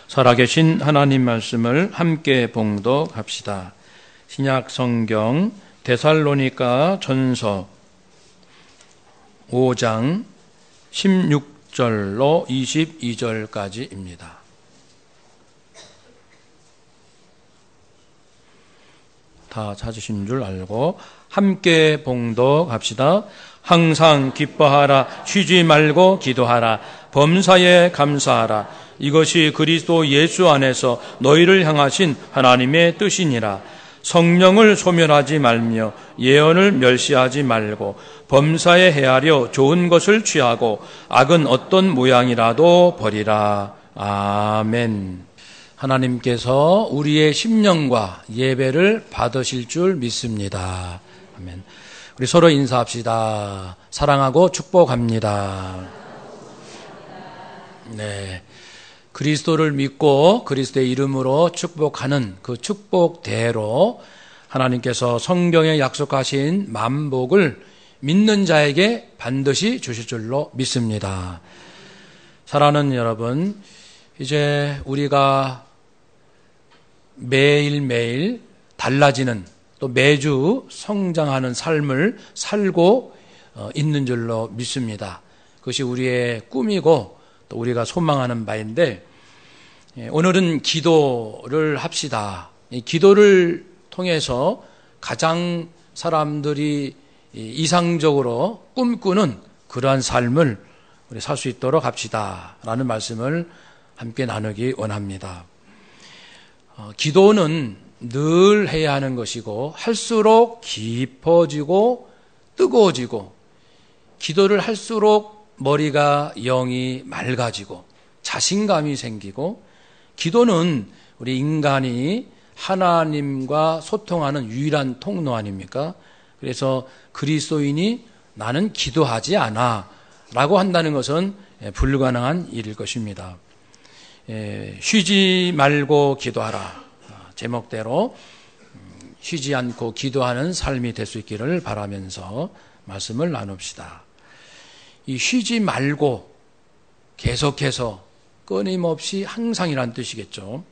살아계신 하나님 말씀을 함께 봉독합시다. 신약 성경 데살로니가 전서 5장 16절로 22절까지입니다. 다 찾으신 줄 알고 함께 봉독합시다. 항상 기뻐하라, 쉬지 말고 기도하라, 범사에 감사하라. 이것이 그리스도 예수 안에서 너희를 향하신 하나님의 뜻이니라. 성령을 소멸하지 말며 예언을 멸시하지 말고 범사에 헤아려 좋은 것을 취하고 악은 어떤 모양이라도 버리라. 아멘. 하나님께서 우리의 심령과 예배를 받으실 줄 믿습니다. 아멘. 우리 서로 인사합시다. 사랑하고 축복합니다. 네. 그리스도를 믿고 그리스도의 이름으로 축복하는 그 축복대로 하나님께서 성경에 약속하신 만복을 믿는 자에게 반드시 주실 줄로 믿습니다. 사랑하는 여러분, 이제 우리가 매일매일 달라지는 또 매주 성장하는 삶을 살고 있는 줄로 믿습니다. 그것이 우리의 꿈이고 또 우리가 소망하는 바인데, 오늘은 기도를 합시다. 이 기도를 통해서 가장 사람들이 이상적으로 꿈꾸는 그러한 삶을 우리 살 수 있도록 합시다 라는 말씀을 함께 나누기 원합니다. 기도는 늘 해야 하는 것이고 할수록 깊어지고 뜨거워지고, 기도를 할수록 머리가 영이 맑아지고 자신감이 생기고, 기도는 우리 인간이 하나님과 소통하는 유일한 통로 아닙니까? 그래서 그리스도인이 나는 기도하지 않아 라고 한다는 것은 불가능한 일일 것입니다. 쉬지 말고 기도하라. 제목대로 쉬지 않고 기도하는 삶이 될 수 있기를 바라면서 말씀을 나눕시다. 이 쉬지 말고 계속해서 끊임없이 항상이란 뜻이겠죠.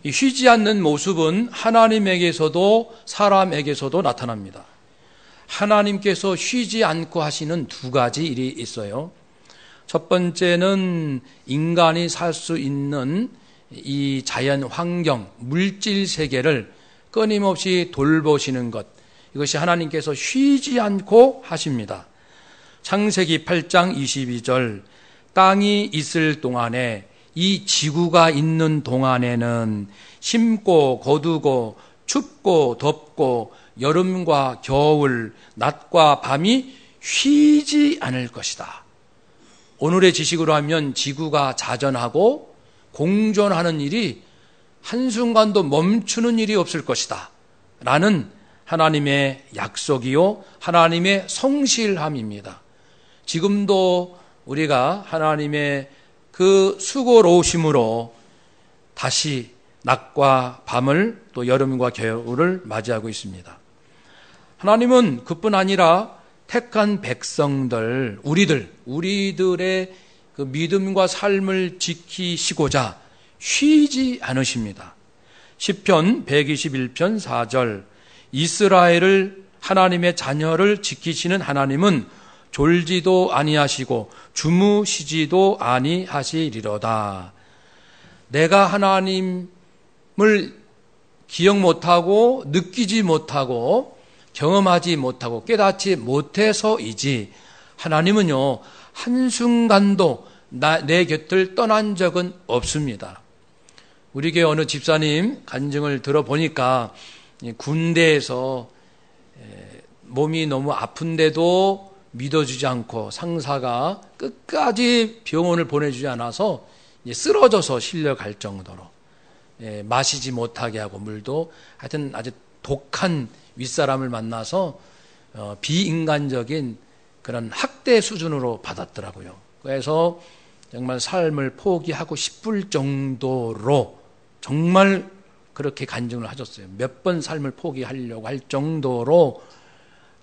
이 쉬지 않는 모습은 하나님에게서도 사람에게서도 나타납니다. 하나님께서 쉬지 않고 하시는 두 가지 일이 있어요. 첫 번째는 인간이 살 수 있는 이 자연 환경, 물질 세계를 끊임없이 돌보시는 것, 이것이 하나님께서 쉬지 않고 하십니다. 창세기 8장 22절, 땅이 있을 동안에, 이 지구가 있는 동안에는 심고 거두고 춥고 덥고 여름과 겨울, 낮과 밤이 쉬지 않을 것이다. 오늘의 지식으로 하면 지구가 자전하고 공존하는 일이 한순간도 멈추는 일이 없을 것이다 라는 하나님의 약속이요 하나님의 성실함입니다. 지금도 우리가 하나님의 그 수고로우심으로 다시 낮과 밤을 또 여름과 겨울을 맞이하고 있습니다. 하나님은 그뿐 아니라 택한 백성들, 우리들의 그 믿음과 삶을 지키시고자 쉬지 않으십니다. 시편 121편 4절, 이스라엘을, 하나님의 자녀를 지키시는 하나님은 졸지도 아니하시고 주무시지도 아니하시리로다. 내가 하나님을 기억 못하고 느끼지 못하고 경험하지 못하고 깨닫지 못해서이지, 하나님은요 한순간도 내 곁을 떠난 적은 없습니다. 우리 교회 어느 집사님 간증을 들어보니까 군대에서 몸이 너무 아픈데도 믿어주지 않고 상사가 끝까지 병원을 보내주지 않아서 쓰러져서 실려갈 정도로 마시지 못하게 하고, 물도 하여튼 아주 독한 윗사람을 만나서 비인간적인 그런 학대 수준으로 받았더라고요. 그래서 정말 삶을 포기하고 싶을 정도로 정말 그렇게 간증을 하셨어요. 몇 번 삶을 포기하려고 할 정도로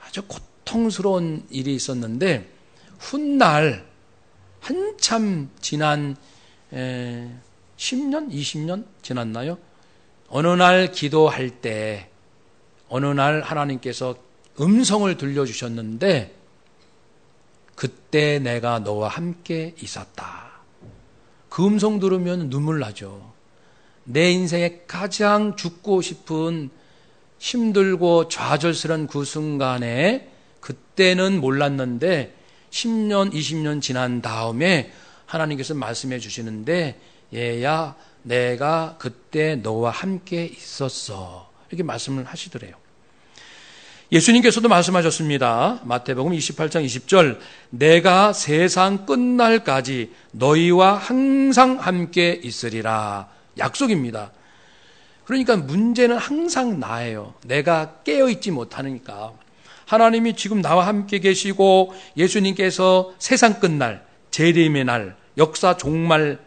아주 고통스러운 일이 있었는데, 훗날 한참 지난 10년, 20년 지났나요? 어느 날 기도할 때 어느 날 하나님께서 음성을 들려주셨는데 그때 내가 너와 함께 있었다. 그 음성 들으면 눈물 나죠. 내 인생에 가장 죽고 싶은 힘들고 좌절스러운 그 순간에 그때는 몰랐는데 10년, 20년 지난 다음에 하나님께서 말씀해 주시는데 얘야 내가 그때 너와 함께 있었어. 이렇게 말씀을 하시더래요. 예수님께서도 말씀하셨습니다. 마태복음 28장 20절 내가 세상 끝날까지 너희와 항상 함께 있으리라. 약속입니다. 그러니까 문제는 항상 나예요. 내가 깨어있지 못하니까. 하나님이 지금 나와 함께 계시고 예수님께서 세상 끝날, 재림의 날, 역사 종말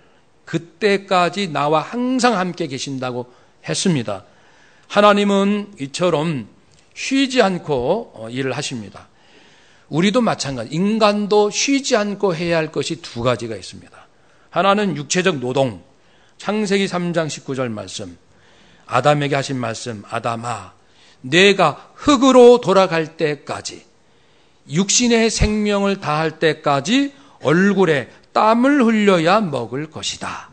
그때까지 나와 항상 함께 계신다고 했습니다. 하나님은 이처럼 쉬지 않고 일을 하십니다. 우리도 마찬가지, 인간도 쉬지 않고 해야 할 것이 두 가지가 있습니다. 하나는 육체적 노동, 창세기 3장 19절 말씀, 아담에게 하신 말씀, 아담아, 내가 흙으로 돌아갈 때까지, 육신의 생명을 다할 때까지 얼굴에 땀을 흘려야 먹을 것이다.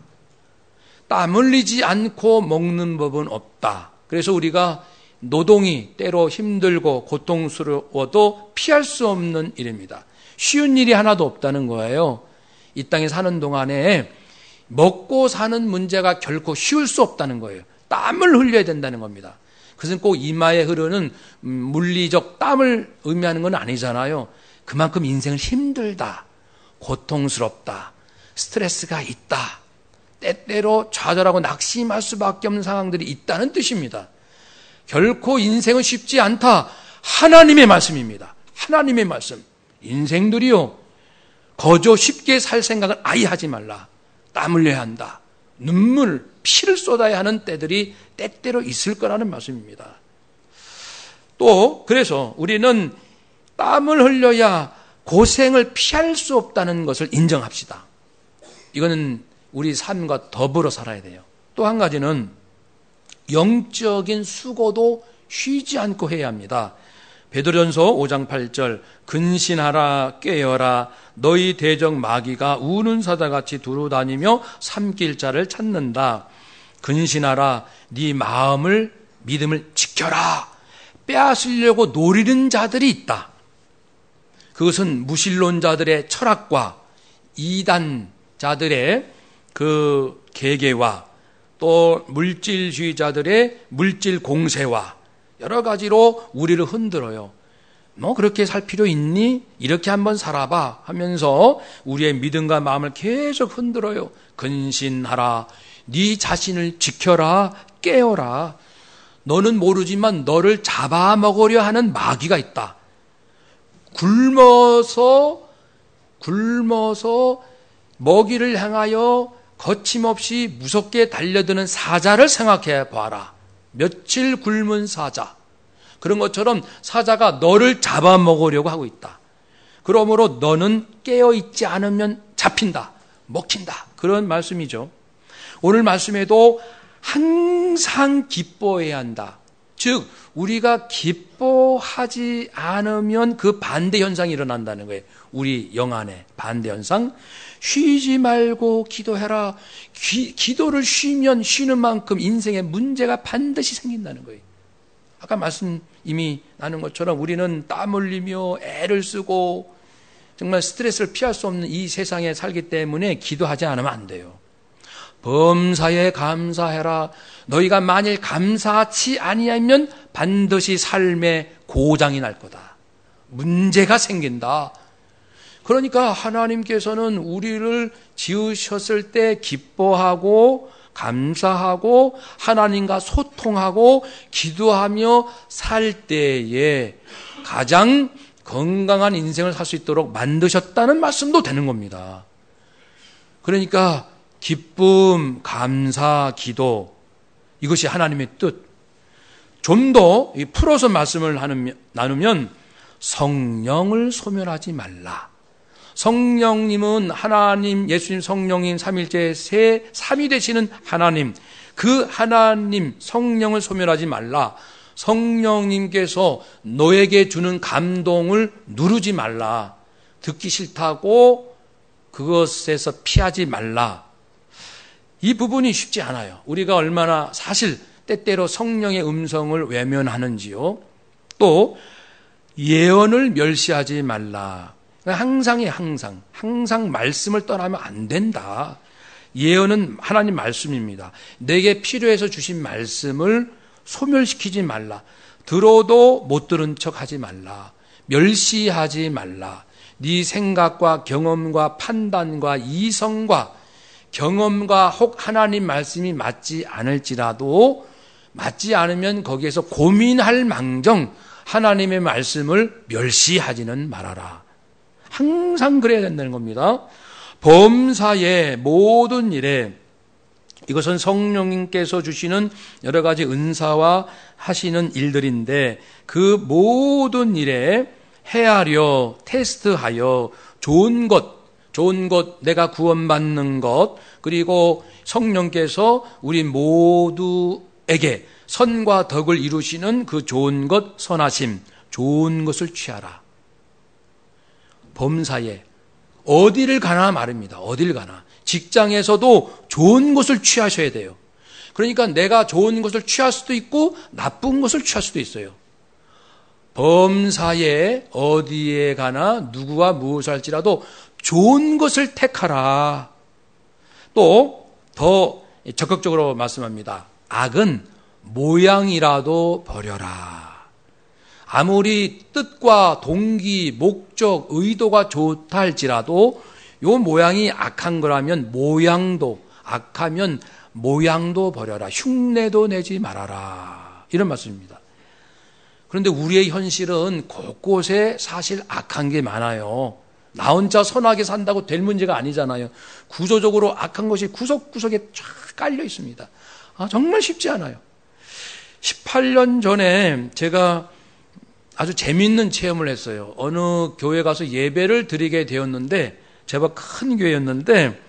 땀 흘리지 않고 먹는 법은 없다. 그래서 우리가 노동이 때로 힘들고 고통스러워도 피할 수 없는 일입니다. 쉬운 일이 하나도 없다는 거예요. 이 땅에 사는 동안에 먹고 사는 문제가 결코 쉬울 수 없다는 거예요. 땀을 흘려야 된다는 겁니다. 그것은 꼭 이마에 흐르는 물리적 땀을 의미하는 건 아니잖아요. 그만큼 인생은 힘들다, 고통스럽다, 스트레스가 있다, 때때로 좌절하고 낙심할 수밖에 없는 상황들이 있다는 뜻입니다. 결코 인생은 쉽지 않다. 하나님의 말씀입니다. 하나님의 말씀. 인생들이요, 거저 쉽게 살 생각을 아예 하지 말라. 땀 흘려야 한다. 눈물, 피를 쏟아야 하는 때들이 때때로 있을 거라는 말씀입니다. 또 그래서 우리는 땀을 흘려야 고생을 피할 수 없다는 것을 인정합시다. 이거는 우리 삶과 더불어 살아야 돼요. 또 한 가지는 영적인 수고도 쉬지 않고 해야 합니다. 베드로전서 5장 8절 근신하라 깨어라 너희 대적 마귀가 우는 사자같이 두루다니며 삼킬 자를 찾는다. 근신하라 네 마음을 믿음을 지켜라. 빼앗으려고 노리는 자들이 있다. 그것은 무신론자들의 철학과 이단자들의 그 계계와 또 물질주의자들의 물질 공세와 여러 가지로 우리를 흔들어요. 뭐 그렇게 살 필요 있니? 이렇게 한번 살아봐 하면서 우리의 믿음과 마음을 계속 흔들어요. 근신하라. 네 자신을 지켜라. 깨어라. 너는 모르지만 너를 잡아먹으려 하는 마귀가 있다. 굶어서 먹이를 향하여 거침없이 무섭게 달려드는 사자를 생각해 봐라. 며칠 굶은 사자. 그런 것처럼 사자가 너를 잡아먹으려고 하고 있다. 그러므로 너는 깨어있지 않으면 잡힌다. 먹힌다. 그런 말씀이죠. 오늘 말씀에도 항상 기뻐해야 한다. 즉 우리가 기뻐하지 않으면 그 반대 현상이 일어난다는 거예요. 우리 영안의 반대 현상. 쉬지 말고 기도해라. 기도를 쉬면 쉬는 만큼 인생에 문제가 반드시 생긴다는 거예요. 아까 말씀 이미 나눈 것처럼 우리는 땀 흘리며 애를 쓰고 정말 스트레스를 피할 수 없는 이 세상에 살기 때문에 기도하지 않으면 안 돼요. 범사에 감사해라. 너희가 만일 감사치 아니하면 반드시 삶에 고장이 날 거다. 문제가 생긴다. 그러니까 하나님께서는 우리를 지으셨을 때 기뻐하고 감사하고 하나님과 소통하고 기도하며 살 때에 가장 건강한 인생을 살 수 있도록 만드셨다는 말씀도 되는 겁니다. 그러니까 기쁨, 감사, 기도 이것이 하나님의 뜻. 좀 더 풀어서 말씀을 나누면 성령을 소멸하지 말라. 성령님은 하나님, 예수님, 성령님, 삼일째 삼위 되시는 하나님, 그 하나님 성령을 소멸하지 말라. 성령님께서 너에게 주는 감동을 누르지 말라. 듣기 싫다고 그것에서 피하지 말라. 이 부분이 쉽지 않아요. 우리가 얼마나 사실 때때로 성령의 음성을 외면하는지요. 또 예언을 멸시하지 말라. 항상 말씀을 떠나면 안 된다. 예언은 하나님 말씀입니다. 내게 필요해서 주신 말씀을 소멸시키지 말라. 들어도 못 들은 척하지 말라. 멸시하지 말라. 네 생각과 경험과 판단과 이성과 경험과 혹 하나님 말씀이 맞지 않을지라도 맞지 않으면 거기에서 고민할 망정 하나님의 말씀을 멸시하지는 말아라. 항상 그래야 된다는 겁니다. 범사의 모든 일에, 이것은 성령님께서 주시는 여러 가지 은사와 하시는 일들인데 그 모든 일에 헤아려 테스트하여 좋은 것, 내가 구원받는 것, 그리고 성령께서 우리 모두에게 선과 덕을 이루시는 그 좋은 것, 선하심, 좋은 것을 취하라. 범사에 어디를 가나 말입니다. 어딜 가나. 직장에서도 좋은 것을 취하셔야 돼요. 그러니까 내가 좋은 것을 취할 수도 있고 나쁜 것을 취할 수도 있어요. 범사에 어디에 가나 누구와 무엇을 할지라도 좋은 것을 택하라. 또 더 적극적으로 말씀합니다. 악은 모양이라도 버려라. 아무리 뜻과 동기, 목적, 의도가 좋다 할지라도 요 모양이 악한 거라면 모양도, 악하면 모양도 버려라. 흉내도 내지 말아라. 이런 말씀입니다. 그런데 우리의 현실은 곳곳에 사실 악한 게 많아요. 나 혼자 선하게 산다고 될 문제가 아니잖아요. 구조적으로 악한 것이 구석구석에 쫙 깔려 있습니다. 정말 쉽지 않아요. 18년 전에 제가 아주 재미있는 체험을 했어요. 어느 교회 가서 예배를 드리게 되었는데, 제법 큰 교회였는데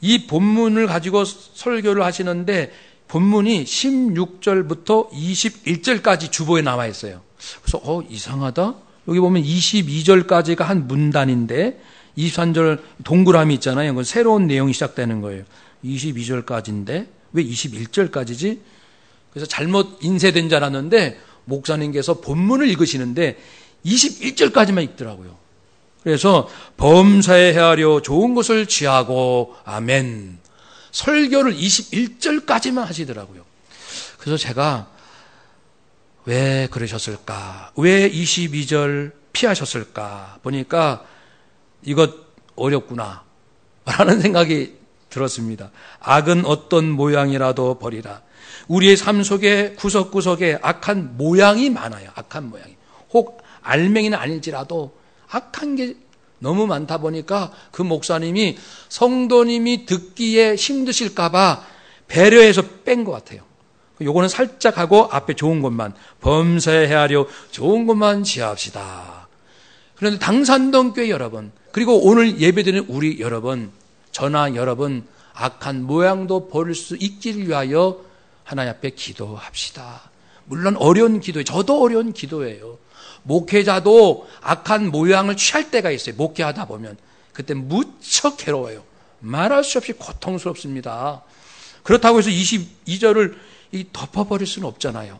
이 본문을 가지고 설교를 하시는데 본문이 16절부터 21절까지 주보에 나와 있어요. 그래서 이상하다. 여기 보면 22절까지가 한 문단인데 23절 동그라미 있잖아요. 그건 새로운 내용이 시작되는 거예요. 22절까지인데 왜 21절까지지? 그래서 잘못 인쇄된 줄 알았는데 목사님께서 본문을 읽으시는데 21절까지만 읽더라고요. 그래서 범사에 헤아려 좋은 것을 취하고 아멘. 설교를 21절까지만 하시더라고요. 그래서 제가 왜 그러셨을까? 왜 22절 피하셨을까? 보니까 이것 어렵구나 라는 생각이 들었습니다. 악은 어떤 모양이라도 버리라. 우리의 삶 속에 구석구석에 악한 모양이 많아요. 악한 모양이. 혹 알맹이는 아닐지라도 악한 게 너무 많다 보니까 그 목사님이 성도님이 듣기에 힘드실까 봐 배려해서 뺀 것 같아요. 요거는 살짝 하고 앞에 좋은 것만, 범사에 헤아려 좋은 것만 지합시다. 그런데 당산동 교회 여러분, 그리고 오늘 예배드리는 우리 여러분, 저나 여러분, 악한 모양도 버릴 수 있기를 위하여 하나님 앞에 기도합시다. 물론 어려운 기도예요. 저도 어려운 기도예요. 목회자도 악한 모양을 취할 때가 있어요. 목회하다 보면. 그때 무척 괴로워요. 말할 수 없이 고통스럽습니다. 그렇다고 해서 22절을 덮어버릴 수는 없잖아요.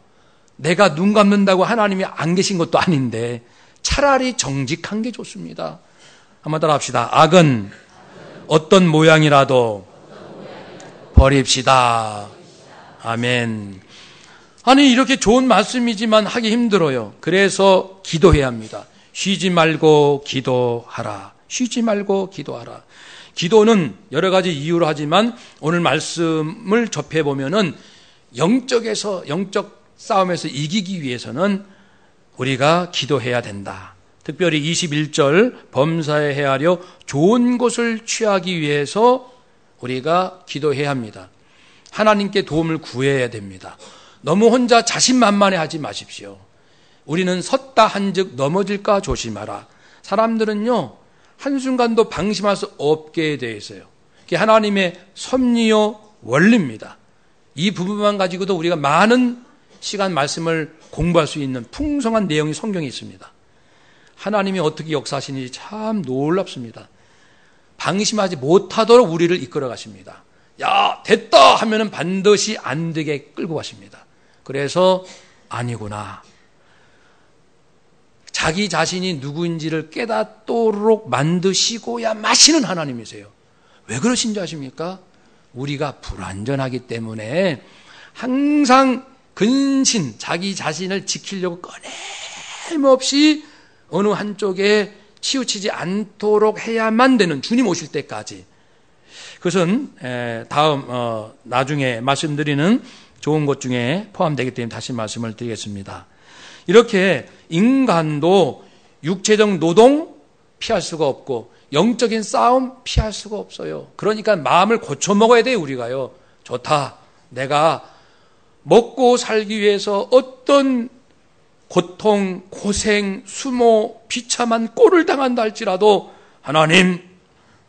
내가 눈 감는다고 하나님이 안 계신 것도 아닌데 차라리 정직한 게 좋습니다. 한번 따라 합시다. 악은 어떤 모양이라도 버립시다. 아멘. 아니 이렇게 좋은 말씀이지만 하기 힘들어요. 그래서 기도해야 합니다. 쉬지 말고 기도하라. 쉬지 말고 기도하라. 기도는 여러 가지 이유로 하지만 오늘 말씀을 접해보면은 영적 싸움에서 이기기 위해서는 우리가 기도해야 된다. 특별히 21절 범사에 헤아려 좋은 것을 취하기 위해서 우리가 기도해야 합니다. 하나님께 도움을 구해야 됩니다. 너무 혼자 자신만만해 하지 마십시오. 우리는 섰다 한즉 넘어질까 조심하라. 사람들은요 한순간도 방심할 수 없게 되어 있어요. 그게 하나님의 섭리요 원리입니다. 이 부분만 가지고도 우리가 많은 시간 말씀을 공부할 수 있는 풍성한 내용이 성경에 있습니다. 하나님이 어떻게 역사하시는지 참 놀랍습니다. 방심하지 못하도록 우리를 이끌어 가십니다. 야, 됐다 하면은 반드시 안 되게 끌고 가십니다. 그래서 아니구나. 자기 자신이 누구인지를 깨닫도록 만드시고야 마시는 하나님이세요. 왜 그러신지 아십니까? 우리가 불완전하기 때문에 항상 근신, 자기 자신을 지키려고 끊임없이 어느 한쪽에 치우치지 않도록 해야만 되는, 주님 오실 때까지. 그것은 나중에 말씀드리는 좋은 것 중에 포함되기 때문에 다시 말씀을 드리겠습니다. 이렇게 인간도 육체적 노동 피할 수가 없고 영적인 싸움 피할 수가 없어요. 그러니까 마음을 고쳐 먹어야 돼요. 우리가요. 좋다. 내가 먹고 살기 위해서 어떤 고통, 고생, 수모, 비참한 꼴을 당한다 할지라도 하나님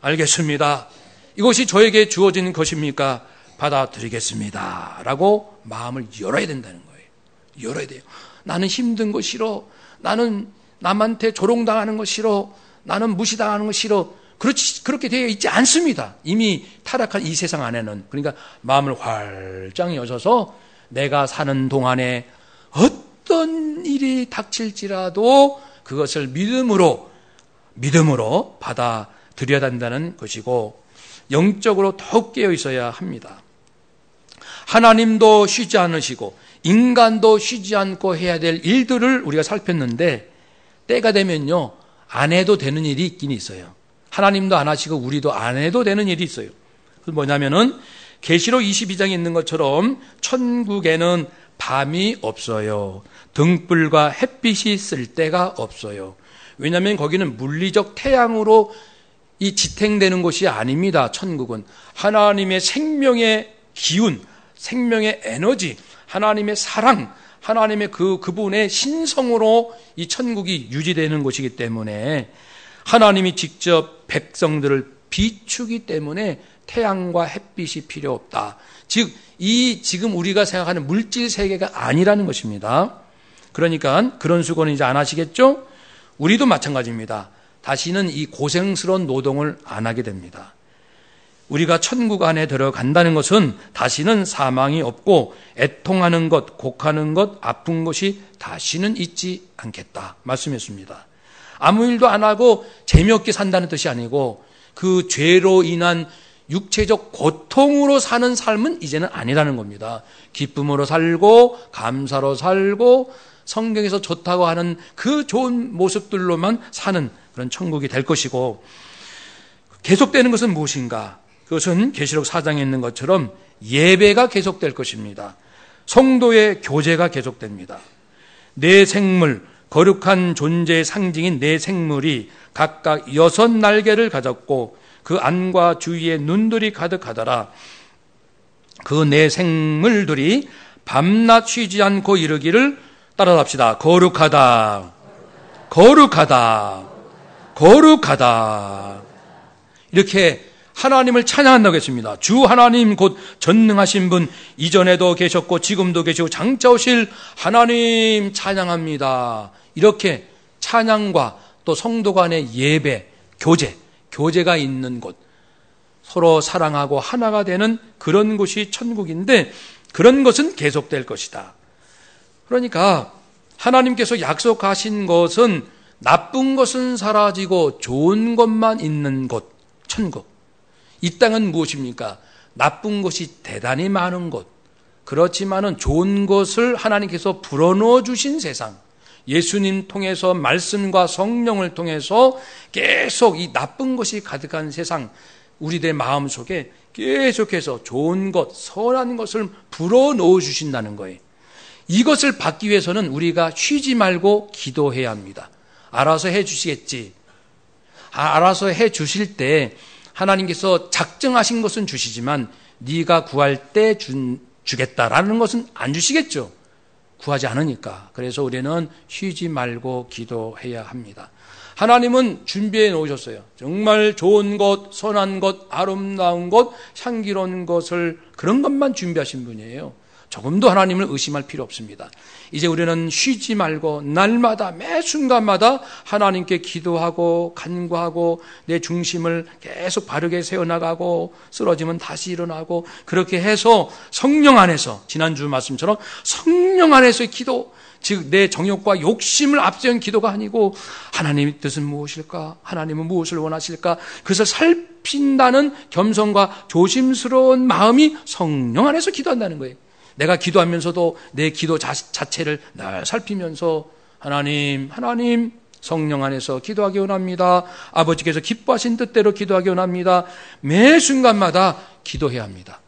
알겠습니다. 이것이 저에게 주어진 것입니까? 받아들이겠습니다. 라고 마음을 열어야 된다는 거예요. 열어야 돼요. 나는 힘든 거 싫어. 나는 남한테 조롱당하는 거 싫어. 나는 무시당하는 거 싫어. 그렇게 되어 있지 않습니다. 이미 타락한 이 세상 안에는. 그러니까 마음을 활짝 여셔서 내가 사는 동안에 어떤 일이 닥칠지라도 그것을 믿음으로 받아들여야 한다는 것이고, 영적으로 더욱 깨어 있어야 합니다. 하나님도 쉬지 않으시고 인간도 쉬지 않고 해야 될 일들을 우리가 살폈는데, 때가 되면요 안 해도 되는 일이 있긴 있어요. 하나님도 안 하시고 우리도 안 해도 되는 일이 있어요. 그건 뭐냐면은 계시록 22장에 있는 것처럼 천국에는 밤이 없어요. 등불과 햇빛이 쓸 데가 없어요. 왜냐하면 거기는 물리적 태양으로 이 지탱되는 곳이 아닙니다. 천국은 하나님의 생명의 기운, 생명의 에너지, 하나님의 사랑, 하나님의 그분의 신성으로 이 천국이 유지되는 곳이기 때문에 하나님이 직접 백성들을 비추기 때문에 태양과 햇빛이 필요 없다. 즉, 이 지금 우리가 생각하는 물질 세계가 아니라는 것입니다. 그러니까 그런 수고는 이제 안 하시겠죠? 우리도 마찬가지입니다. 다시는 이 고생스러운 노동을 안 하게 됩니다. 우리가 천국 안에 들어간다는 것은 다시는 사망이 없고 애통하는 것, 곡하는 것, 아픈 것이 다시는 있지 않겠다 말씀했습니다. 아무 일도 안 하고 재미없게 산다는 뜻이 아니고 그 죄로 인한 육체적 고통으로 사는 삶은 이제는 아니라는 겁니다. 기쁨으로 살고 감사로 살고 성경에서 좋다고 하는 그 좋은 모습들로만 사는 그런 천국이 될 것이고, 계속되는 것은 무엇인가? 그것은 계시록 4장에 있는 것처럼 예배가 계속될 것입니다. 성도의 교제가 계속됩니다. 내 생물, 거룩한 존재의 상징인 내 생물이 각각 6날개를 가졌고 그 안과 주위에 눈들이 가득하더라. 그 내 생물들이 밤낮 쉬지 않고 이르기를, 따라합시다. 거룩하다, 거룩하다, 거룩하다. 이렇게 하나님을 찬양한다고 했습니다. 주 하나님 곧 전능하신 분, 이전에도 계셨고 지금도 계시고 장차 오실 하나님 찬양합니다. 이렇게 찬양과 또 성도 간의 예배, 교제가 있는 곳, 서로 사랑하고 하나가 되는 그런 곳이 천국인데, 그런 것은 계속될 것이다. 그러니까 하나님께서 약속하신 것은 나쁜 것은 사라지고 좋은 것만 있는 곳, 천국. 이 땅은 무엇입니까? 나쁜 것이 대단히 많은 곳. 그렇지만은 좋은 것을 하나님께서 불어넣어 주신 세상. 예수님 통해서 말씀과 성령을 통해서 계속 이 나쁜 것이 가득한 세상, 우리들 마음속에 계속해서 좋은 것, 선한 것을 불어넣어 주신다는 거예요. 이것을 받기 위해서는 우리가 쉬지 말고 기도해야 합니다. 알아서 해 주시겠지. 알아서 해 주실 때 하나님께서 작정하신 것은 주시지만 네가 구할 때 주겠다라는 것은 안 주시겠죠. 구하지 않으니까. 그래서 우리는 쉬지 말고 기도해야 합니다. 하나님은 준비해 놓으셨어요. 정말 좋은 것, 선한 것, 아름다운 것, 향기로운 것을 그런 것만 준비하신 분이에요. 조금도 하나님을 의심할 필요 없습니다. 이제 우리는 쉬지 말고 날마다 매 순간마다 하나님께 기도하고 간구하고 내 중심을 계속 바르게 세워나가고 쓰러지면 다시 일어나고 그렇게 해서 성령 안에서 지난주 말씀처럼 성령 안에서의 기도, 즉 내 정욕과 욕심을 앞세운 기도가 아니고 하나님의 뜻은 무엇일까? 하나님은 무엇을 원하실까? 그것을 살핀다는 겸손과 조심스러운 마음이 성령 안에서 기도한다는 거예요. 내가 기도하면서도 내 기도 자체를 날 살피면서 하나님 성령 안에서 기도하기 원합니다. 아버지께서 기뻐하신 뜻대로 기도하기 원합니다. 매 순간마다 기도해야 합니다.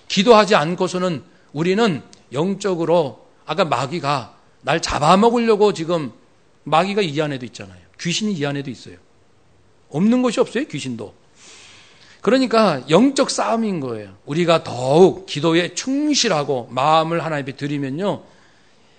기도하지 않고서는 우리는 영적으로 아까 마귀가 날 잡아먹으려고 지금 마귀가 이 안에도 있잖아요. 귀신이 이 안에도 있어요. 없는 것이 없어요. 귀신도. 그러니까 영적 싸움인 거예요. 우리가 더욱 기도에 충실하고 마음을 하나님께 드리면요,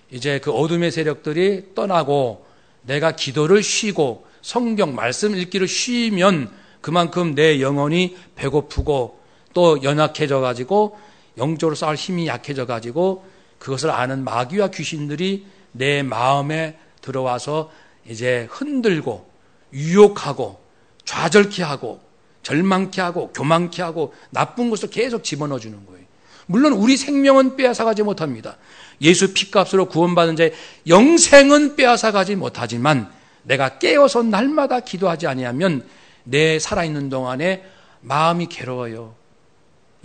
이제 그 어둠의 세력들이 떠나고 내가 기도를 쉬고 성경 말씀 읽기를 쉬면 그만큼 내 영혼이 배고프고 또 연약해져 가지고 영적으로 싸울 힘이 약해져 가지고 그것을 아는 마귀와 귀신들이 내 마음에 들어와서 이제 흔들고 유혹하고 좌절케 하고 절망케 하고 교만케 하고 나쁜 것을 계속 집어넣어 주는 거예요. 물론 우리 생명은 빼앗아가지 못합니다. 예수 피값으로 구원받은 자의 영생은 빼앗아가지 못하지만 내가 깨어서 날마다 기도하지 아니하면 내 살아있는 동안에 마음이 괴로워요.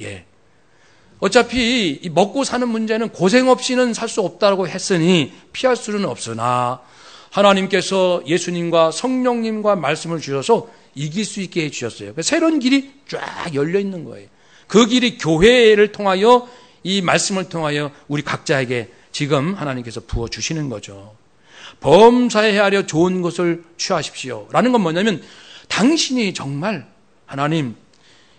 예. 어차피 이 먹고 사는 문제는 고생 없이는 살 수 없다고 했으니 피할 수는 없으나 하나님께서 예수님과 성령님과 말씀을 주셔서 이길 수 있게 해주셨어요. 새로운 길이 쫙 열려 있는 거예요. 그 길이 교회를 통하여 이 말씀을 통하여 우리 각자에게 지금 하나님께서 부어주시는 거죠. 범사에 헤아려 좋은 것을 취하십시오 라는 건 뭐냐면 당신이 정말 하나님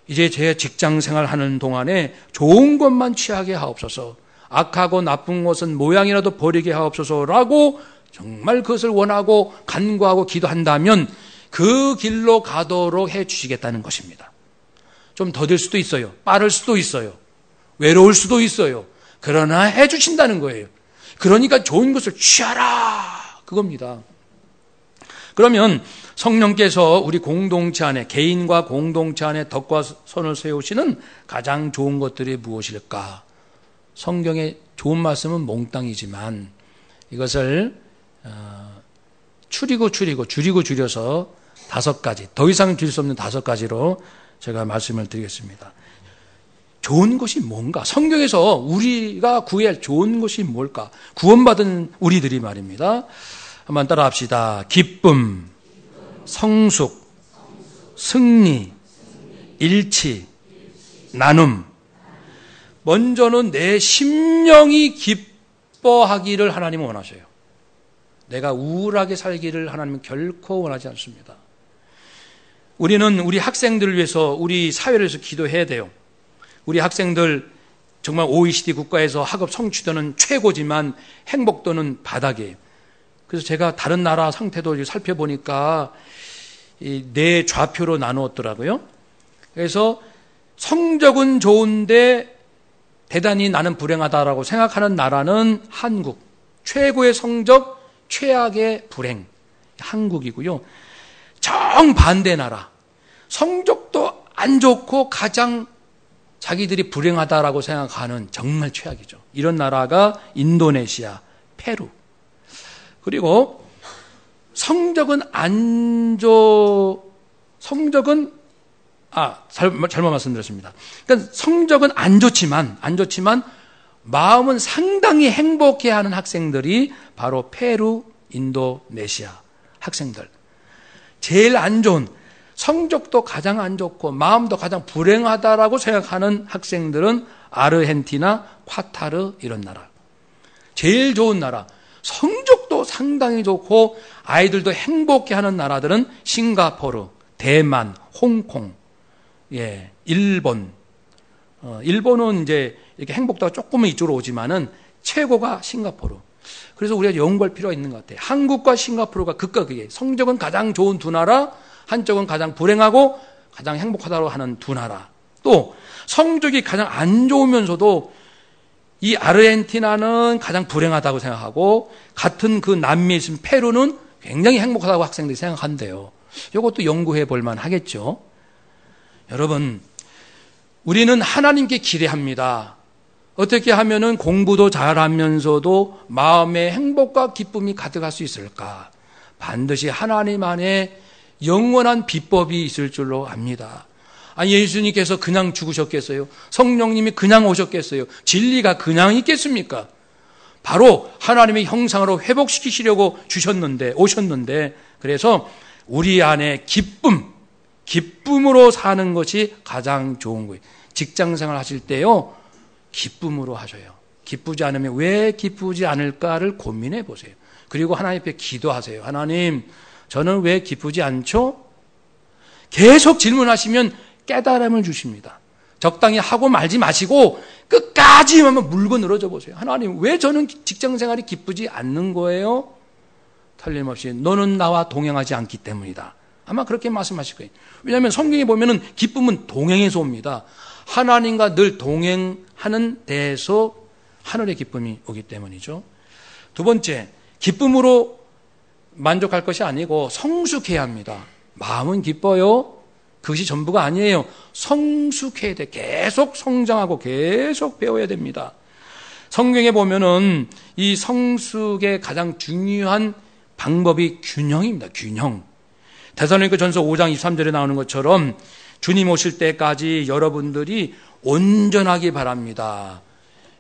이제 제 직장 생활하는 동안에 좋은 것만 취하게 하옵소서, 악하고 나쁜 것은 모양이라도 버리게 하옵소서라고 정말 그것을 원하고 간구하고 기도한다면 그 길로 가도록 해 주시겠다는 것입니다. 좀 더딜 수도 있어요. 빠를 수도 있어요. 외로울 수도 있어요. 그러나 해 주신다는 거예요. 그러니까 좋은 것을 취하라 그겁니다. 그러면 성령께서 우리 공동체 안에, 개인과 공동체 안에 덕과 선을 세우시는 가장 좋은 것들이 무엇일까? 성경의 좋은 말씀은 몽땅이지만 이것을 줄이고 줄여서 5가지, 더 이상 줄 수 없는 5가지로 제가 말씀을 드리겠습니다. 좋은 것이 뭔가? 성경에서 우리가 구해야 할 좋은 것이 뭘까? 구원받은 우리들이 말입니다. 한번 따라 합시다. 기쁨, 성숙, 승리, 일치, 나눔. 먼저는 내 심령이 기뻐하기를 하나님은 원하셔요. 내가 우울하게 살기를 하나님은 결코 원하지 않습니다. 우리는 우리 학생들을 위해서, 우리 사회를 위해서 기도해야 돼요. 우리 학생들 정말 OECD 국가에서 학업 성취도는 최고지만 행복도는 바닥이에요. 그래서 제가 다른 나라 상태도 살펴보니까 네 좌표로 나누었더라고요. 그래서 성적은 좋은데 대단히 나는 불행하다라고 생각하는 나라는 한국. 최고의 성적, 최악의 불행. 한국이고요. 정반대 나라. 성적도 안 좋고 가장 자기들이 불행하다라고 생각하는 정말 최악이죠. 이런 나라가 인도네시아, 페루. 그리고 성적은 잘못 말씀드렸습니다. 그러니까 성적은 안 좋지만 마음은 상당히 행복해하는 학생들이 바로 페루, 인도네시아 학생들. 제일 안 좋은, 성적도 가장 안 좋고 마음도 가장 불행하다라고 생각하는 학생들은 아르헨티나, 카타르 이런 나라. 제일 좋은 나라, 성적도 상당히 좋고 아이들도 행복해하는 나라들은 싱가포르, 대만, 홍콩, 일본. 일본은 이제 이렇게 행복도가 조금은 이쪽으로 오지만은 최고가 싱가포르. 그래서 우리가 연구할 필요가 있는 것 같아요. 한국과 싱가포르가 극과 극이에요. 성적은 가장 좋은 두 나라, 한쪽은 가장 불행하고 가장 행복하다고 하는 두 나라. 또 성적이 가장 안 좋으면서도 이 아르헨티나는 가장 불행하다고 생각하고 같은 그 남미에 있는 페루는 굉장히 행복하다고 학생들이 생각한대요. 이것도 연구해 볼 만하겠죠. 여러분, 우리는 하나님께 기대합니다. 어떻게 하면은 공부도 잘하면서도 마음의 행복과 기쁨이 가득할 수 있을까? 반드시 하나님 안에 영원한 비법이 있을 줄로 압니다. 아니, 예수님께서 그냥 죽으셨겠어요? 성령님이 그냥 오셨겠어요? 진리가 그냥 있겠습니까? 바로 하나님의 형상으로 회복시키시려고 오셨는데, 그래서 우리 안에 기쁨으로 사는 것이 가장 좋은 거예요. 직장생활 하실 때요, 기쁨으로 하셔요. 기쁘지 않으면 왜 기쁘지 않을까를 고민해 보세요. 그리고 하나님 앞에 기도하세요. 하나님, 저는 왜 기쁘지 않죠? 계속 질문하시면 깨달음을 주십니다. 적당히 하고 말지 마시고 끝까지 한번 물고 늘어져 보세요. 하나님, 왜 저는 직장생활이 기쁘지 않는 거예요? 틀림없이 너는 나와 동행하지 않기 때문이다. 아마 그렇게 말씀하실 거예요. 왜냐하면 성경에 보면은 기쁨은 동행에서 옵니다. 하나님과 늘 동행하는 데에서 하늘의 기쁨이 오기 때문이죠. 두 번째, 기쁨으로 만족할 것이 아니고 성숙해야 합니다. 마음은 기뻐요. 그것이 전부가 아니에요. 성숙해야 돼. 계속 성장하고 계속 배워야 됩니다. 성경에 보면은 이 성숙의 가장 중요한 방법이 균형입니다. 균형. 데살로니가전서 5장 23절에 나오는 것처럼 주님 오실 때까지 여러분들이 온전하기 바랍니다.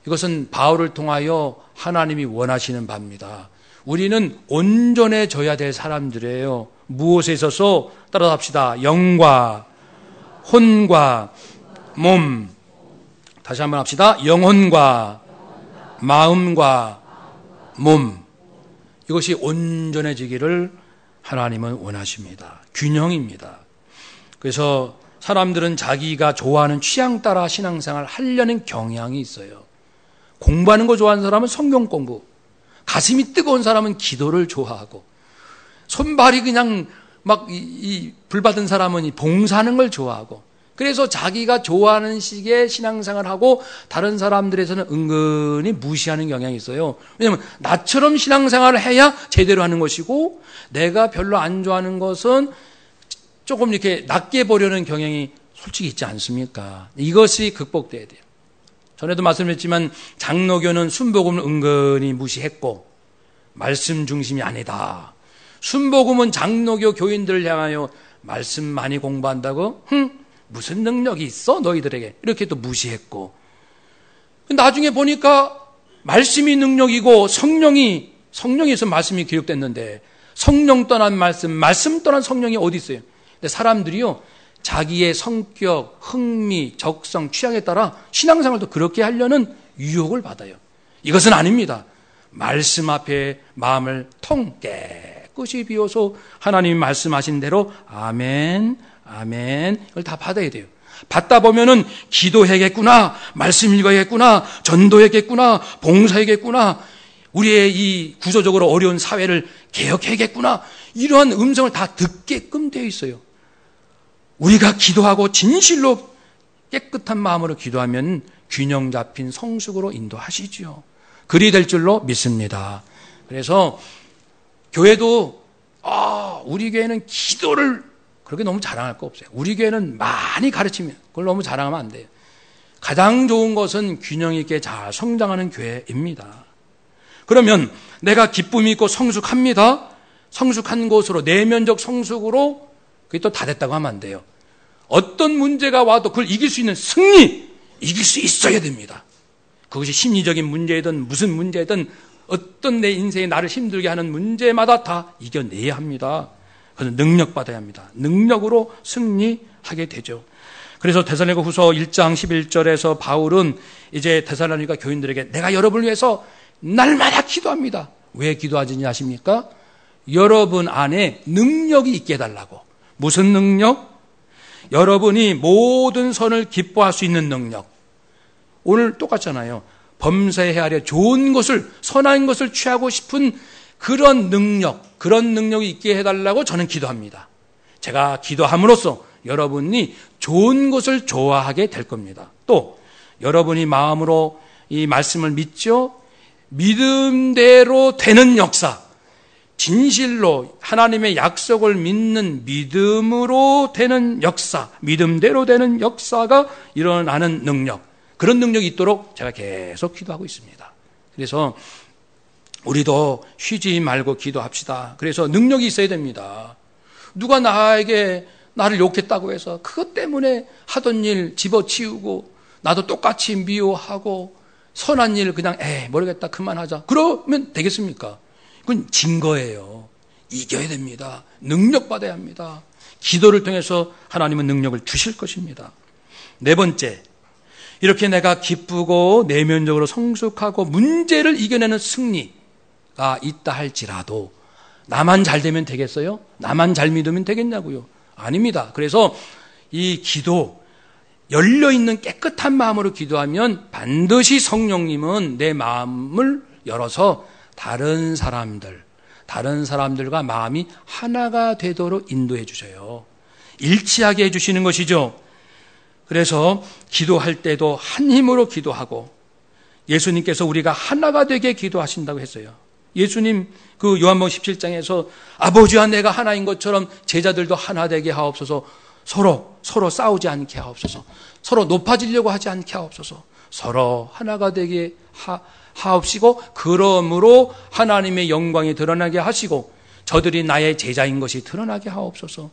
이것은 바울을 통하여 하나님이 원하시는 바입니다. 우리는 온전해져야 될 사람들이에요. 무엇에 있어서? 따라합시다. 영과 혼과 몸. 다시 한번 합시다. 영혼과 마음과 몸. 이것이 온전해지기를 하나님은 원하십니다. 균형입니다. 그래서 사람들은 자기가 좋아하는 취향 따라 신앙생활을 하려는 경향이 있어요. 공부하는 거 좋아하는 사람은 성경 공부, 가슴이 뜨거운 사람은 기도를 좋아하고, 손발이 그냥 막 불받은 사람은 봉사하는 걸 좋아하고, 그래서 자기가 좋아하는 식의 신앙생활을 하고 다른 사람들에서는 은근히 무시하는 경향이 있어요. 왜냐하면 나처럼 신앙생활을 해야 제대로 하는 것이고 내가 별로 안 좋아하는 것은 조금 이렇게 낮게 보려는 경향이 솔직히 있지 않습니까? 이것이 극복돼야 돼요. 전에도 말씀드렸지만 장로교는 순복음을 은근히 무시했고 말씀 중심이 아니다. 순복음은 장로교 교인들을 향하여 말씀 많이 공부한다고? 무슨 능력이 있어 너희들에게? 이렇게 또 무시했고, 나중에 보니까 말씀이 능력이고 성령에서 말씀이 기록됐는데 성령 떠난 말씀 떠난 성령이 어디 있어요? 근데 사람들이요, 자기의 성격, 흥미, 적성, 취향에 따라 신앙생활도 그렇게 하려는 유혹을 받아요. 이것은 아닙니다. 말씀 앞에 마음을 깨끗이 비워서 하나님이 말씀하신 대로 아멘, 아멘, 이걸 다 받아야 돼요. 받다 보면은 기도해야겠구나, 말씀 읽어야겠구나, 전도해야겠구나, 봉사해야겠구나, 우리의 이 구조적으로 어려운 사회를 개혁해야겠구나, 이러한 음성을 다 듣게끔 되어 있어요. 우리가 기도하고 진실로 깨끗한 마음으로 기도하면 균형 잡힌 성숙으로 인도하시죠. 그리 될 줄로 믿습니다. 그래서 교회도 우리 교회는 기도를 그렇게 너무 자랑할 거 없어요. 우리 교회는 많이 가르치면 그걸 너무 자랑하면 안 돼요. 가장 좋은 것은 균형 있게 잘 성장하는 교회입니다. 그러면 내가 기쁨이 있고 성숙합니다. 성숙한 것으로 내면적 성숙으로 그게 또 다 됐다고 하면 안 돼요. 어떤 문제가 와도 그걸 이길 수 있는 승리, 이길 수 있어야 됩니다. 그것이 심리적인 문제이든 무슨 문제든 어떤 내 인생에 나를 힘들게 하는 문제마다 다 이겨내야 합니다. 그래서 능력받아야 합니다. 능력으로 승리하게 되죠. 그래서 데살로니가 후서 1장 11절에서 바울은 이제 데살로니가 교인들에게 내가 여러분을 위해서 날마다 기도합니다. 왜 기도하지 아십니까? 여러분 안에 능력이 있게 해달라고. 무슨 능력? 여러분이 모든 선을 기뻐할 수 있는 능력. 오늘 똑같잖아요. 범사에 헤아려 좋은 것을, 선한 것을 취하고 싶은 그런 능력이 있게 해달라고 저는 기도합니다. 제가 기도함으로써 여러분이 좋은 것을 좋아하게 될 겁니다. 또 여러분이 마음으로 이 말씀을 믿죠? 믿음대로 되는 역사, 진실로 하나님의 약속을 믿는 믿음으로 되는 역사, 믿음대로 되는 역사가 일어나는 능력, 그런 능력이 있도록 제가 계속 기도하고 있습니다. 그래서 우리도 쉬지 말고 기도합시다. 그래서 능력이 있어야 됩니다. 누가 나를 욕했다고 해서 그것 때문에 하던 일 집어치우고 나도 똑같이 미워하고 선한 일 그냥 모르겠다 그만하자 그러면 되겠습니까? 그건 진 거예요. 이겨야 됩니다. 능력 받아야 합니다. 기도를 통해서 하나님은 능력을 주실 것입니다. 네 번째, 이렇게 내가 기쁘고 내면적으로 성숙하고 문제를 이겨내는 승리가 있다 할지라도 나만 잘 되면 되겠어요? 나만 잘 믿으면 되겠냐고요? 아닙니다. 그래서 이 기도, 열려있는 깨끗한 마음으로 기도하면 반드시 성령님은 내 마음을 열어서 다른 사람들과 마음이 하나가 되도록 인도해 주셔요. 일치하게 해주시는 것이죠. 그래서 기도할 때도 한 힘으로 기도하고 예수님께서 우리가 하나가 되게 기도하신다고 했어요. 예수님 그 요한복음 17장에서 아버지와 내가 하나인 것처럼 제자들도 하나 되게 하옵소서, 서로 싸우지 않게 하옵소서, 서로 높아지려고 하지 않게 하옵소서, 서로 하나가 되게 하옵시고 그러므로 하나님의 영광이 드러나게 하시고 저들이 나의 제자인 것이 드러나게 하옵소서.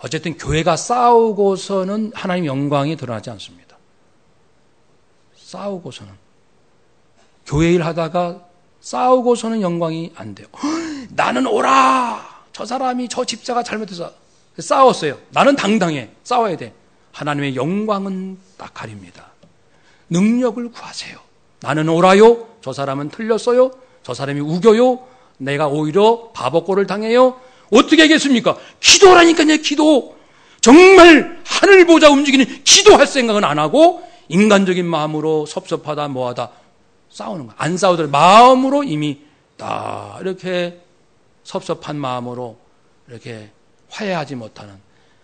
어쨌든 교회가 싸우고서는 하나님의 영광이 드러나지 않습니다. 싸우고서는. 교회 일 하다가 싸우고서는 영광이 안 돼요. 나는 옳아. 저 사람이 저 집사가 잘못해서 싸웠어요. 나는 당당해. 싸워야 돼. 하나님의 영광은 딱 가립니다. 능력을 구하세요. 나는 옳아요. 저 사람은 틀렸어요. 저 사람이 우겨요. 내가 오히려 바보꼴을 당해요. 어떻게 하겠습니까? 기도라니까요. 기도. 정말 하늘 보자 움직이는 기도할 생각은 안 하고 인간적인 마음으로 섭섭하다 뭐하다 싸우는 거야. 안 싸우더라도 마음으로 이미 다 이렇게 섭섭한 마음으로 이렇게 화해하지 못하는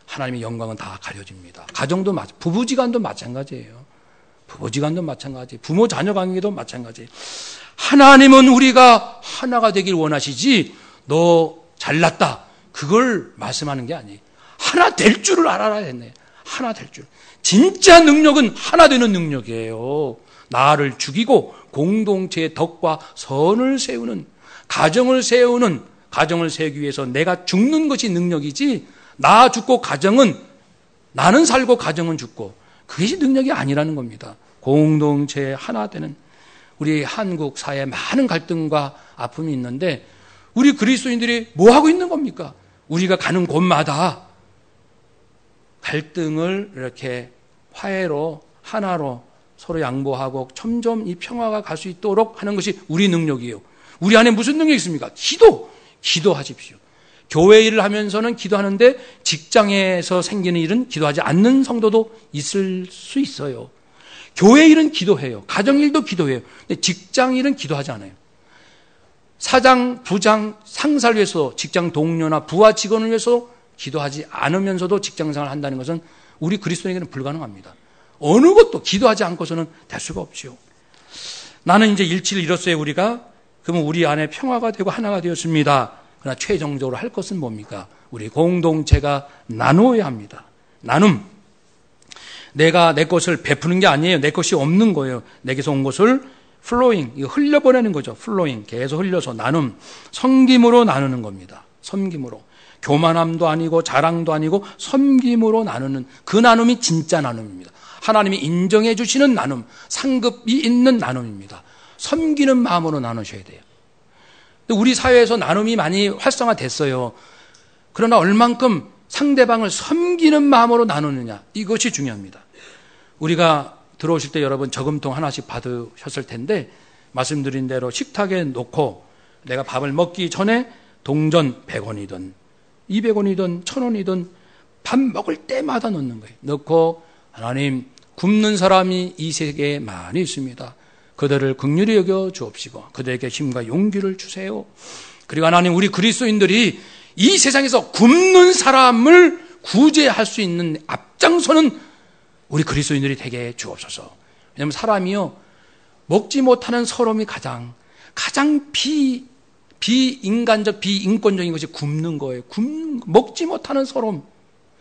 하나님의 영광은 다 가려집니다. 가정도 부부지간도 마찬가지예요. 부부지간도 마찬가지, 부모 자녀 관계도 마찬가지. 하나님은 우리가 하나가 되길 원하시지 너 잘났다 그걸 말씀하는 게 아니에요. 하나 될 줄을 알아야 했네. 하나 될 줄. 진짜 능력은 하나 되는 능력이에요. 나를 죽이고 공동체의 덕과 선을 세우는, 가정을 세우기 위해서 내가 죽는 것이 능력이지 나 죽고 가정은, 나는 살고 가정은 죽고 그것이 능력이 아니라는 겁니다. 공동체에 하나 되는, 우리 한국 사회에 많은 갈등과 아픔이 있는데 우리 그리스도인들이 뭐 하고 있는 겁니까? 우리가 가는 곳마다 갈등을 이렇게 화해로 하나로 서로 양보하고 점점 이 평화가 갈 수 있도록 하는 것이 우리 능력이에요. 우리 안에 무슨 능력이 있습니까? 기도하십시오. 교회 일을 하면서는 기도하는데 직장에서 생기는 일은 기도하지 않는 성도도 있을 수 있어요. 교회 일은 기도해요. 가정 일도 기도해요. 근데 직장 일은 기도하지 않아요. 사장, 부장, 상사를 위해서, 직장 동료나 부하 직원을 위해서 기도하지 않으면서도 직장생활을 한다는 것은 우리 그리스도인에게는 불가능합니다. 어느 것도 기도하지 않고서는 될 수가 없지요. 나는 이제 일치를 이뤘어요, 우리가. 그러면 우리 안에 평화가 되고 하나가 되었습니다. 그러나 최종적으로 할 것은 뭡니까? 우리 공동체가 나누어야 합니다. 나눔. 내가 내 것을 베푸는 게 아니에요. 내 것이 없는 거예요. 내게서 온 것을 플로잉, 이거 흘려보내는 거죠. 플로잉, 계속 흘려서 나눔, 섬김으로 나누는 겁니다. 섬김으로. 교만함도 아니고 자랑도 아니고 섬김으로 나누는 그 나눔이 진짜 나눔입니다. 하나님이 인정해 주시는 나눔, 상급이 있는 나눔입니다. 섬기는 마음으로 나누셔야 돼요. 우리 사회에서 나눔이 많이 활성화됐어요. 그러나 얼만큼 상대방을 섬기는 마음으로 나누느냐, 이것이 중요합니다. 우리가 들어오실 때 여러분 저금통 하나씩 받으셨을 텐데 말씀드린 대로 식탁에 놓고 내가 밥을 먹기 전에 동전 100원이든 200원이든 1000원이든 밥 먹을 때마다 넣는 거예요. 넣고 하나님 굶는 사람이 이 세계에 많이 있습니다. 그들을 긍휼히 여겨 주옵시고 그들에게 힘과 용기를 주세요. 그리고 하나님, 우리 그리스도인들이 이 세상에서 굶는 사람을 구제할 수 있는 앞장서는 우리 그리스도인들이 되게 주옵소서. 왜냐하면 사람이요, 먹지 못하는 서러움이 가장 비인간적, 비인권적인 것이 굶는 거예요. 먹지 못하는 서러움.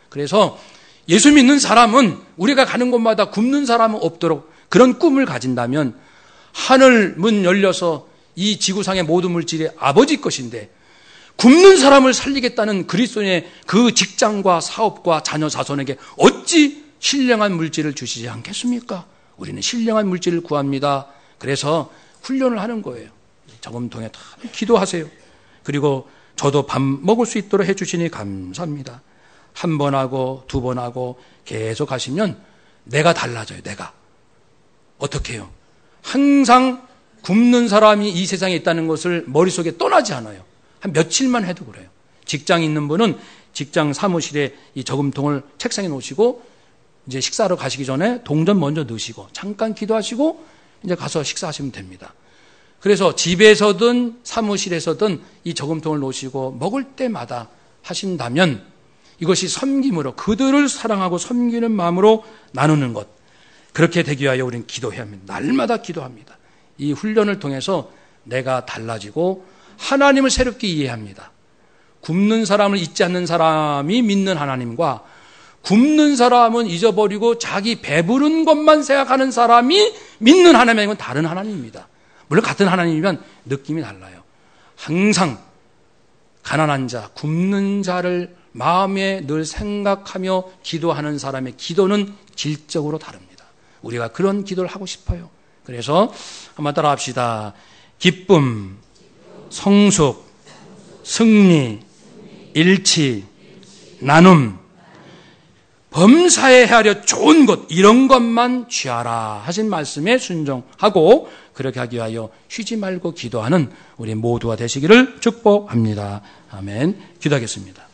그래서 예수 믿는 사람은 우리가 가는 곳마다 굶는 사람은 없도록 그런 꿈을 가진다면 하늘 문 열려서 이 지구상의 모든 물질이 아버지 것인데 굶는 사람을 살리겠다는 그리스도인의 그 직장과 사업과 자녀 자손에게 어찌 신령한 물질을 주시지 않겠습니까? 우리는 신령한 물질을 구합니다. 그래서 훈련을 하는 거예요. 저금통에 다 기도하세요. 그리고 저도 밥 먹을 수 있도록 해주시니 감사합니다. 한 번 하고 두 번 하고 계속 하시면 내가 달라져요. 내가. 어떻게 해요? 항상 굶는 사람이 이 세상에 있다는 것을 머릿속에 떠나지 않아요. 한 며칠만 해도 그래요. 직장 있는 분은 직장 사무실에 이 저금통을 책상에 놓으시고 이제 식사하러 가시기 전에 동전 먼저 넣으시고 잠깐 기도하시고 이제 가서 식사하시면 됩니다. 그래서 집에서든 사무실에서든 이 저금통을 놓으시고 먹을 때마다 하신다면 이것이 섬김으로 그들을 사랑하고 섬기는 마음으로 나누는 것, 그렇게 되기 위하여 우리는 기도해야 합니다. 날마다 기도합니다. 이 훈련을 통해서 내가 달라지고 하나님을 새롭게 이해합니다. 굶는 사람을 잊지 않는 사람이 믿는 하나님과 굶는 사람은 잊어버리고 자기 배부른 것만 생각하는 사람이 믿는 하나님은 다른 하나님입니다. 물론 같은 하나님이면 느낌이 달라요. 항상 가난한 자, 굶는 자를 마음에 늘 생각하며 기도하는 사람의 기도는 질적으로 다릅니다. 우리가 그런 기도를 하고 싶어요. 그래서 한번 따라 합시다. 기쁨, 성숙, 승리, 일치, 나눔, 범사에 헤아려 좋은 것, 이런 것만 취하라 하신 말씀에 순종하고 그렇게 하기 위하여 쉬지 말고 기도하는 우리 모두가 되시기를 축복합니다. 아멘. 기도하겠습니다.